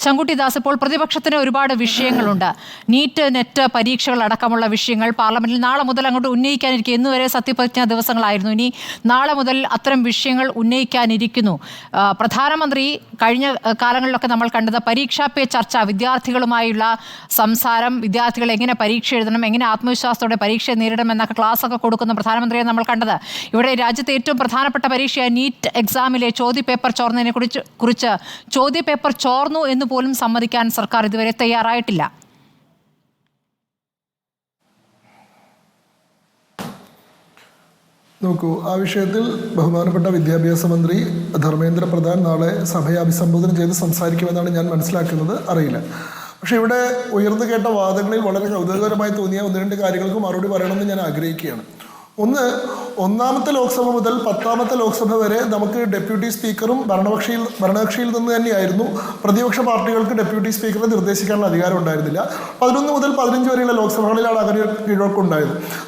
ശങ്കുട്ടി ദാസ്, ഇപ്പോൾ പ്രതിപക്ഷത്തിന് ഒരുപാട് വിഷയങ്ങളുണ്ട്. നീറ്റ്, നെറ്റ് പരീക്ഷകൾ അടക്കമുള്ള വിഷയങ്ങൾ പാർലമെന്റിൽ നാളെ മുതൽ അങ്ങോട്ട് ഉന്നയിക്കാനിരിക്കും. ഇന്നുവരെ സത്യപ്രതിജ്ഞാ ദിവസങ്ങളായിരുന്നു. ഇനി നാളെ മുതൽ അത്തരം വിഷയങ്ങൾ ഉന്നയിക്കാനിരിക്കുന്നു. പ്രധാനമന്ത്രി കഴിഞ്ഞ കാലങ്ങളിലൊക്കെ നമ്മൾ കണ്ടത് പരീക്ഷാ പേ ചർച്ച, വിദ്യാർത്ഥികളുമായുള്ള സംസാരം, വിദ്യാർത്ഥികൾ എങ്ങനെ പരീക്ഷ എഴുതണം, എങ്ങനെ ആത്മവിശ്വാസത്തോടെ പരീക്ഷ നേരിടണം എന്നൊക്കെ ക്ലാസ്സൊക്കെ കൊടുക്കുന്ന പ്രധാനമന്ത്രിയെ നമ്മൾ കണ്ടത്. ഇവിടെ രാജ്യത്തെ ഏറ്റവും പ്രധാനപ്പെട്ട പരീക്ഷയായ നീറ്റ് എക്സാമിലെ ചോദ്യപേപ്പർ ചോർന്നതിനെ കുറിച്ച് ചോദ്യപേപ്പർ ചോർന്നു എന്ന് പോലും സമ്മതിക്കാൻ സർക്കാർ ഇതുവരെ തയ്യാറായിട്ടില്ല. നോക്കൂ, ആ വിഷയത്തിൽ ബഹുമാനപ്പെട്ട വിദ്യാഭ്യാസ മന്ത്രി ധർമ്മേന്ദ്ര പ്രധാൻ നാളെ സഭയെ അഭിസംബോധന ചെയ്ത് സംസാരിക്കുമെന്നാണ് ഞാൻ മനസ്സിലാക്കുന്നത്. അറിയില്ല. പക്ഷെ ഇവിടെ ഉയർന്നു കേട്ട വാദങ്ങളിൽ വളരെ കൗതുകകരമായി തോന്നിയ ഒന്ന് രണ്ട് കാര്യങ്ങൾക്ക് മറുപടി പറയണമെന്ന് ഞാൻ ആഗ്രഹിക്കുകയാണ്. ഒന്നാമത്തെ ലോക്സഭ മുതൽ 10ാമത്തെ ലോക്സഭ വരെ നമുക്ക് ഡെപ്യൂട്ടി സ്പീക്കറും ഭരണകക്ഷിയിൽ നിന്ന് തന്നെയായിരുന്നു പ്രതിപക്ഷ പാർട്ടികൾക്ക് ഡെപ്യൂട്ടി സ്പീക്കറെ നിർദ്ദേശിക്കാനുള്ള അധികാരം ഉണ്ടായിരുന്നില്ല. 11 മുതൽ 15 വരെയുള്ള ലോക്സഭകളിലാണ് അങ്ങനെ ഒരു കീഴ്വഴക്കം.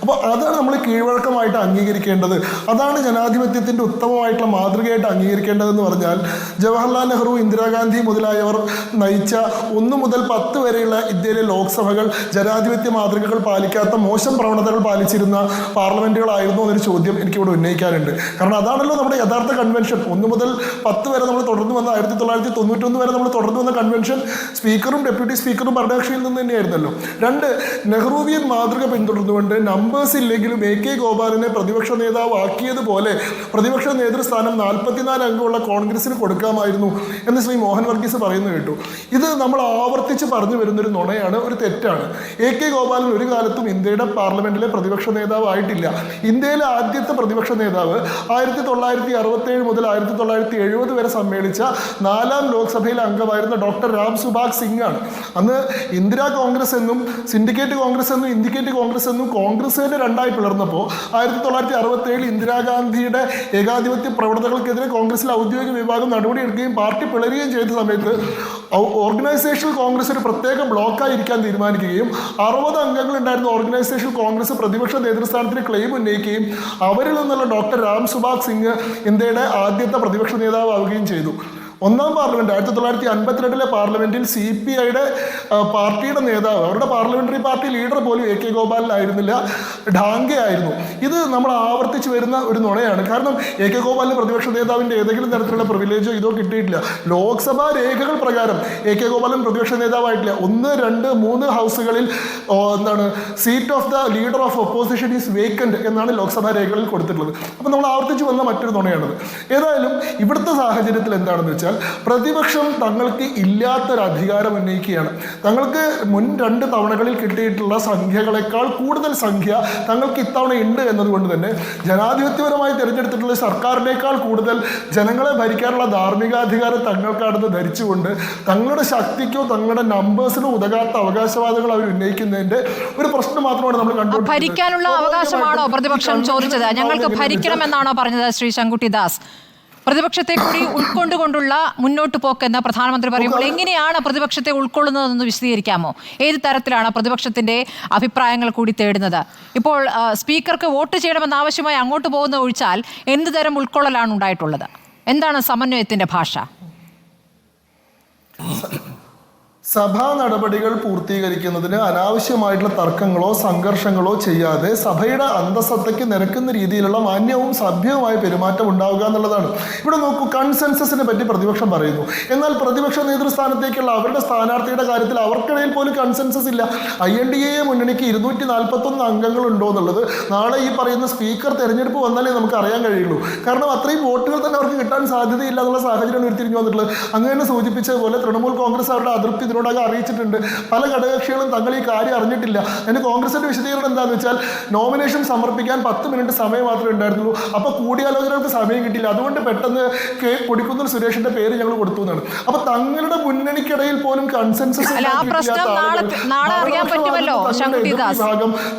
അപ്പോൾ അതാണ് നമ്മൾ കീഴ്വഴക്കമായിട്ട് അംഗീകരിക്കേണ്ടത്. അതാണ് ജനാധിപത്യത്തിൻ്റെ ഉത്തമമായിട്ടുള്ള മാതൃകയായിട്ട് അംഗീകരിക്കേണ്ടതെന്ന് പറഞ്ഞാൽ ജവഹർലാൽ നെഹ്റു, ഇന്ദിരാഗാന്ധി മുതലായവർ നയിച്ച 1 മുതൽ 10 വരെയുള്ള ഇന്ത്യയിലെ ലോക്സഭകൾ ജനാധിപത്യ മാതൃകകൾ പാലിക്കാത്ത മോശം പ്രവണതകൾ പാലിച്ചിരുന്ന പാർലമെന്റുകളായിരുന്നു എന്നൊരു ചോദ്യം എനിക്കിവിടെ ഉന്നയിക്കാറുണ്ട്. കാരണം അതാണല്ലോ നമ്മുടെ യഥാർത്ഥ കൺവെൻഷൻ. 1 മുതൽ 10 വരെ നമ്മൾ തുടർന്നു വന്ന 1991 വരെ നമ്മൾ തുടർന്നു വന്ന കൺവെൻഷൻ സ്പീക്കറും ഡെപ്യൂട്ടി സ്പീക്കറും ഭരണകക്ഷിയിൽ നിന്ന് തന്നെയായിരുന്നല്ലോ. 2, നെഹ്റുവിയൻ മാതൃക പിന്തുടർന്നുകൊണ്ട് നമ്പേഴ്സ് ഇല്ലെങ്കിലും AK ഗോപാലിനെ പ്രതിപക്ഷ നേതാവ് ആക്കിയതുപോലെ പ്രതിപക്ഷ നേതൃസ്ഥാനം 44 അംഗമുള്ള കോൺഗ്രസിന് കൊടുക്കാമായിരുന്നു എന്ന് ശ്രീ മോഹൻ വർഗീസ് പറയുന്നത് കേട്ടു. ഇത് നമ്മൾ ആവർത്തിച്ച് പറഞ്ഞു വരുന്നൊരു നുണയാണ്, ഒരു തെറ്റാണ്. AK ഗോപാലൻ ഒരു കാലത്തും ഇന്ത്യയുടെ പാർലമെന്റിലെ പ്രതിപക്ഷ നേതാവ് ആയിട്ടില്ല. ഇന്ത്യയിലെ ആദ്യത്തെ പ്രതിപക്ഷ നേതാവ് 1967 മുതൽ 1970 വരെ സമ്മേളിച്ച 4ാം ലോക്സഭയിലെ അംഗമായിരുന്ന ഡോക്ടർ രാം സുഭാഗ് സിംഗ് ആണ്. അന്ന് ഇന്ദിരാ കോൺഗ്രസ് എന്നും സിൻഡിക്കേറ്റ് കോൺഗ്രസ് എന്നും ഇൻഡിക്കേറ്റ് കോൺഗ്രസ് എന്നും കോൺഗ്രസിനെ രണ്ടായി പിളർന്നപ്പോൾ 1967 ഇന്ദിരാഗാന്ധിയുടെ ഏകാധിപത്യ പ്രവണതകൾക്കെതിരെ കോൺഗ്രസിലെ ഔദ്യോഗിക വിഭാഗം നടപടിയെടുക്കുകയും പാർട്ടി പിളരുകയും ചെയ്ത സമയത്ത് ഓർഗനൈസേഷൻ കോൺഗ്രസ് ഒരു പ്രത്യേക ബ്ലോക്കായി ഇരിക്കാൻ തീരുമാനിക്കുകയും 60 അംഗങ്ങളുണ്ടായിരുന്ന ഓർഗനൈസേഷൻ കോൺഗ്രസ് പ്രതിപക്ഷ നേതൃസ്ഥാനത്തിന് ക്ലെയിം ഉന്നയിക്കുകയും അവരിൽ നിന്നുള്ള ഡോക്ടർ രാം സുഭാഗ് സിംഗ് ഇന്ത്യയുടെ ആദ്യത്തെ പ്രതിപക്ഷ നേതാവാവുകയും ചെയ്തു. 1ാം പാർലമെന്റ് 1952 പാർലമെന്റിൽ CPIയുടെ പാർട്ടിയുടെ നേതാവ്, അവരുടെ പാർലമെന്ററി പാർട്ടി ലീഡർ പോലും AK ഗോപാലനായിരുന്നില്ല, ഢാങ്കെ ആയിരുന്നു. ഇത് നമ്മൾ ആവർത്തിച്ച് വരുന്ന ഒരു നുണയാണ്. കാരണം AK ഗോപാലിന് പ്രതിപക്ഷ നേതാവിൻ്റെ ഏതെങ്കിലും തരത്തിലുള്ള പ്രിവിലേജോ ഇതോ കിട്ടിയിട്ടില്ല. ലോക്സഭാ രേഖകൾ പ്രകാരം AK ഗോപാലൻ പ്രതിപക്ഷ നേതാവായിട്ടില്ല. 1, 2, 3 ഹൗസുകളിൽ seat of the leader of opposition is vacant എന്നാണ് ലോക്സഭാ രേഖകളിൽ കൊടുത്തിട്ടുള്ളത്. അപ്പോൾ നമ്മൾ ആവർത്തിച്ച് വന്ന മറ്റൊരു നുണയാണത്. ഏതായാലും ഇവിടുത്തെ സാഹചര്യത്തിൽ എന്താണെന്ന് വെച്ചാൽ പ്രതിപക്ഷം തങ്ങൾക്ക് ഇല്ലാത്തൊരു അധികാരം ഉന്നയിക്കുകയാണ്. തങ്ങൾക്ക് മുൻ 2 തവണകളിൽ കിട്ടിയിട്ടുള്ള സംഖ്യകളെക്കാൾ കൂടുതൽ സംഖ്യ തങ്ങൾക്ക് ഇത്തവണ ഉണ്ട് എന്നതുകൊണ്ട് തന്നെ ജനാധിപത്യപരമായി തിരഞ്ഞെടുത്തിട്ടുള്ള സർക്കാരിനേക്കാൾ കൂടുതൽ ജനങ്ങളെ ഭരിക്കാനുള്ള ധാർമ്മികാധികാരം തങ്ങൾക്കാണെന്ന് ധരിച്ചുകൊണ്ട് തങ്ങളുടെ ശക്തിക്കോ തങ്ങളുടെ നമ്പേഴ്സിനോ ഉതകാത്ത അവകാശവാദങ്ങൾ അവർ ഉന്നയിക്കുന്നതിന്റെ ഒരു പ്രശ്നം മാത്രമാണ് നമ്മൾ കണ്ടുകൊണ്ടിരിക്കുന്നത്. ഭരിക്കാനുള്ള അവകാശമാണോ പ്രതിപക്ഷം ചോദിച്ചത്? ഞങ്ങൾക്ക് ഭരിക്കണമെന്നാണോ പറഞ്ഞത് ശ്രീ ശങ്കുട്ടി ദാസ്? പ്രതിപക്ഷത്തെ കൂടി ഉൾക്കൊണ്ടുകൊണ്ടുള്ള മുന്നോട്ട് പോക്കെന്ന് പ്രധാനമന്ത്രി പറയുമ്പോൾ എങ്ങനെയാണ് പ്രതിപക്ഷത്തെ ഉൾക്കൊള്ളുന്നതെന്ന് വിശദീകരിക്കാമോ? ഏത് തരത്തിലാണ് പ്രതിപക്ഷത്തിന്റെ അഭിപ്രായങ്ങൾ കൂടി തേടുന്നത്? ഇപ്പോൾ സ്പീക്കർക്ക് വോട്ട് ചെയ്യണമെന്നാവശ്യമായി അങ്ങോട്ട് പോകുന്ന ഒഴിച്ചാൽ എന്ത് തരം ഉൾക്കൊള്ളലാണ് ഉണ്ടായിട്ടുള്ളത്? എന്താണ് സമന്വയത്തിന്റെ ഭാഷ? സഭാ നടപടികൾ പൂർത്തീകരിക്കുന്നതിന് അനാവശ്യമായിട്ടുള്ള തർക്കങ്ങളോ സംഘർഷങ്ങളോ ചെയ്യാതെ സഭയുടെ അന്തസ്സത്തയ്ക്ക് നിരക്കുന്ന രീതിയിലുള്ള മാന്യവും സഭ്യവുമായ പെരുമാറ്റം ഉണ്ടാവുക എന്നുള്ളതാണ്. ഇവിടെ നോക്കൂ, കൺസെൻസസിനെ പറ്റി പ്രതിപക്ഷം പറയുന്നു. എന്നാൽ പ്രതിപക്ഷ നേതൃസ്ഥാനത്തേക്കുള്ള അവരുടെ സ്ഥാനാർത്ഥിയുടെ കാര്യത്തിൽ അവർക്കിടയിൽ പോലും കൺസെൻസസ് ഇല്ല. INDA മുന്നണിക്ക് 241 അംഗങ്ങളുണ്ടോ എന്നുള്ളത് നാളെ ഈ പറയുന്ന സ്പീക്കർ തെരഞ്ഞെടുപ്പ് വന്നാലേ നമുക്ക് അറിയാൻ കഴിയുള്ളൂ. കാരണം അത്രയും വോട്ടുകൾ തന്നെ അവർക്ക് കിട്ടാൻ സാധ്യതയില്ല എന്നുള്ള സാഹചര്യമാണ് ഉരുത്തിരിഞ്ഞു വന്നിട്ടുള്ളത്. അങ്ങനെ സൂചിപ്പിച്ചതുപോലെ തൃണമൂൽ കോൺഗ്രസ് അവരുടെ അതൃപ്തി അറിയിച്ചിട്ടുണ്ട്. പല ഘടകകക്ഷികളും തങ്ങൾ ഈ കാര്യം അറിഞ്ഞിട്ടില്ല. അതിന് കോൺഗ്രസിന്റെ വിശദീകരണം എന്താണെന്ന് വെച്ചാൽ നോമിനേഷൻ സമർപ്പിക്കാൻ 10 മിനിറ്റ് സമയം മാത്രമേ ഉണ്ടായിരുന്നുള്ളൂ. അപ്പോൾ കൂടിയാലോചനകൾക്ക് സമയം കിട്ടിയില്ല. അതുകൊണ്ട് പെട്ടെന്ന് കൊടിക്കുന്നിൽ സുരേഷിന്റെ പേര് ഞങ്ങൾ കൊടുത്തു എന്നാണ്. അപ്പൊ തങ്ങളുടെ മുന്നണിക്കിടയിൽ പോലും കൺസെൻസസ് നാളെ അറിയാൻ പറ്റുമല്ലോ.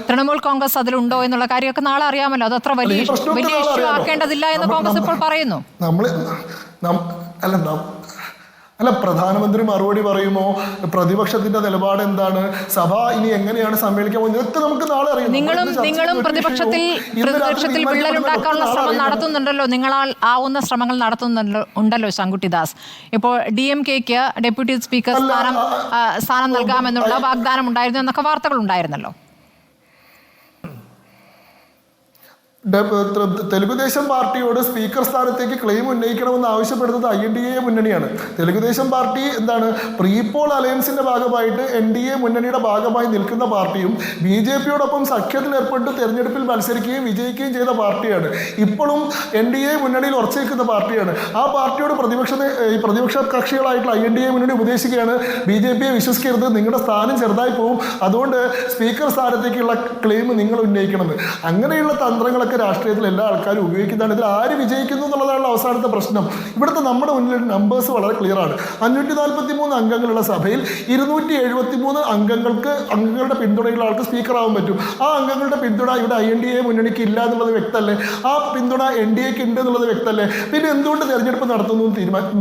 തൃണമൂൽ കോൺഗ്രസ് അതിലുണ്ടോ എന്നുള്ള കാര്യമൊക്കെ നാളെ അറിയാമല്ലോ. അത് അത്ര വലിയ ഇഷ്യൂ ആക്കേണ്ടതില്ല എന്ന് കോൺഗ്രസ് ഇപ്പോൾ പറയുന്നു. അല്ല, പ്രധാനമന്ത്രി മറുപടി പറയുമോ, പ്രതിപക്ഷത്തിന്റെ നിലപാട് എന്താണ്, സഭ ഇനി എങ്ങനെയാണ് സമ്മേളിക്കാൻ പോകുന്നത്, ഇതൊക്കെ നമുക്ക് നാളെ അറിയാം. നിങ്ങളും പ്രതിപക്ഷത്തിൽ വിള്ളലുണ്ടാക്കാനുള്ള ശ്രമം നടത്തുന്നുണ്ടല്ലോ, നിങ്ങളാൽ ആവുന്ന ശ്രമങ്ങൾ നടത്തുന്നുണ്ടല്ലോ ശങ്കുട്ടിദാസ്. ഇപ്പോൾ DMK-ക്ക് ഡെപ്യൂട്ടി സ്പീക്കർ സ്ഥാനം നൽകാമെന്നുള്ള വാഗ്ദാനം ഉണ്ടായിരുന്നു എന്നൊക്കെ വാർത്തകൾ ഉണ്ടായിരുന്നല്ലോ. തെലുഗുദേശം പാർട്ടിയോട് സ്പീക്കർ സ്ഥാനത്തേക്ക് ക്ലെയിം ഉന്നയിക്കണമെന്ന് ആവശ്യപ്പെടുന്നത് INDA മുന്നണിയാണ്. തെലുഗുദേശം പാർട്ടി എന്താണ്, പ്രീപോൾ അലയൻസിന്റെ ഭാഗമായിട്ട് NDA മുന്നണിയുടെ ഭാഗമായി നിൽക്കുന്ന പാർട്ടിയും BJP-യോടൊപ്പം സഖ്യത്തിൽ ഏർപ്പെട്ട് തെരഞ്ഞെടുപ്പിൽ മത്സരിക്കുകയും വിജയിക്കുകയും ചെയ്ത പാർട്ടിയാണ്. ഇപ്പോഴും NDA മുന്നണിയിൽ ഉറച്ചു നിൽക്കുന്ന പാർട്ടിയാണ്. ആ പാർട്ടിയോട് പ്രതിപക്ഷ കക്ഷികളായിട്ടുള്ള INDA മുന്നണി ഉപദേശിക്കുകയാണ്, BJP-യെ വിശ്വസിക്കരുത്, നിങ്ങളുടെ സ്ഥാനം ചെറുതായി പോകും, അതുകൊണ്ട് സ്പീക്കർ സ്ഥാനത്തേക്കുള്ള ക്ലെയിം നിങ്ങൾ ഉന്നയിക്കണമെന്ന്. അങ്ങനെയുള്ള തന്ത്രങ്ങളൊക്കെ രാഷ്ട്രീയത്തിൽ എല്ലാ ആൾക്കാരും ഉപയോഗിക്കുന്നതാണ്. ഇതിൽ ആര് വിജയിക്കുന്നു എന്നുള്ളതാണ് അവസാനത്തെ പ്രശ്നം. ഇവിടുത്തെ നമ്മുടെ മുന്നിൽ നമ്പേഴ്സ് വളരെ ക്ലിയർ ആണ്. 543 അംഗങ്ങളുള്ള സഭയിൽ 273 അംഗങ്ങളുടെ പിന്തുണയുള്ള ആൾക്ക് സ്പീക്കറാവാൻ പറ്റും. ആ അംഗങ്ങളുടെ പിന്തുണ ഇവിടെ INDA മുന്നണിക്ക് ഇല്ല എന്നുള്ളത് വ്യക്തമല്ലേ, ആ പിന്തുണ NDAക്ക് ഉണ്ട് എന്നുള്ളത് വ്യക്തമല്ലേ. പിന്നെ എന്തുകൊണ്ട് തെരഞ്ഞെടുപ്പ് നടത്തുന്നു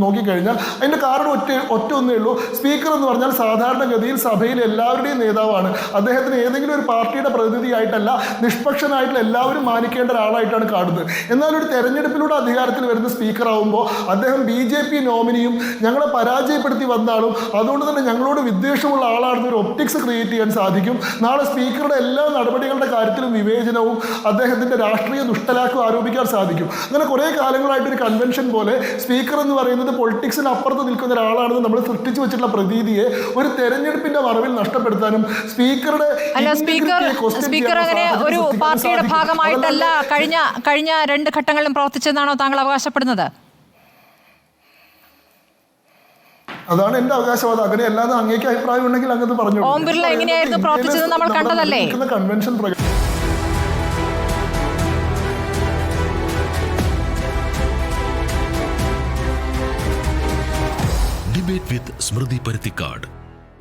നോക്കിക്കഴിഞ്ഞാൽ അതിന്റെ കാരണം ഒറ്റ ഒന്നേ ഉള്ളൂ. സ്പീക്കർ എന്ന് പറഞ്ഞാൽ സാധാരണഗതിയിൽ സഭയിൽ എല്ലാവരുടെയും നേതാവാണ്. അദ്ദേഹത്തിന് ഏതെങ്കിലും ഒരു പാർട്ടിയുടെ പ്രതിനിധിയായിട്ടല്ല, നിഷ്പക്ഷനായിട്ടുള്ള എല്ലാവരും മാനിക്കേണ്ട ഒരാളായിട്ടാണ് കാണുന്നത്. എന്നാൽ ഒരു തെരഞ്ഞെടുപ്പിലൂടെ അധികാരത്തിൽ വരുന്ന സ്പീക്കർ ആവുമ്പോൾ അദ്ദേഹം BJP നോമിനിയും ഞങ്ങളെ പരാജയപ്പെടുത്തി വന്നാലും അതുകൊണ്ട് തന്നെ ഞങ്ങളോട് വിദ്വേഷമുള്ള ആളാണെന്ന് ഒരു ഒപ്റ്റിക്സ് ക്രിയേറ്റ് ചെയ്യാൻ സാധിക്കും. നാളെ സ്പീക്കറുടെ എല്ലാ നടപടികളുടെ കാര്യത്തിലും വിവേചനവും അദ്ദേഹത്തിന്റെ രാഷ്ട്രീയ ദുഷ്ടലാക്കും ആരോപിക്കാൻ സാധിക്കും. അങ്ങനെ കുറേ കാലങ്ങളായിട്ടൊരു കൺവെൻഷൻ പോലെ സ്പീക്കർ എന്ന് പറയുന്നത് പൊളിറ്റിക്സിന് അപ്പുറത്ത് നിൽക്കുന്ന ഒരാളാണെന്ന് നമ്മൾ സൃഷ്ടിച്ചു വെച്ചിട്ടുള്ള പ്രതീതിയെ ഒരു തെരഞ്ഞെടുപ്പിന്റെ മറവിൽ നഷ്ടപ്പെടുത്താനും സ്പീക്കറുടെ അങ്ങനെ ഒരു പാർട്ടിയുടെ ഭാഗമായിട്ടല്ല കഴിഞ്ഞ 2 ഘട്ടങ്ങളിലും പ്രവർത്തിച്ചെന്നാണോ താങ്കൾ അവകാശപ്പെടുന്നത്? അതാണ് എന്റെ അവകാശവാദം. അങ്ങനെ അല്ലാതെ അങ്ങേക്ക് അഭിപ്രായം ഉണ്ടെങ്കിൽ അങ്ങനെ പറഞ്ഞു. ഓം ബിർള എങ്ങനെയായിരുന്നു പ്രവർത്തിച്ചത് നമ്മൾ കണ്ടതല്ലേ. കൺവെൻഷൻ ഡിബേറ്റ് വിത്ത് സ്മൃതി പരുത്തിക്കാട്.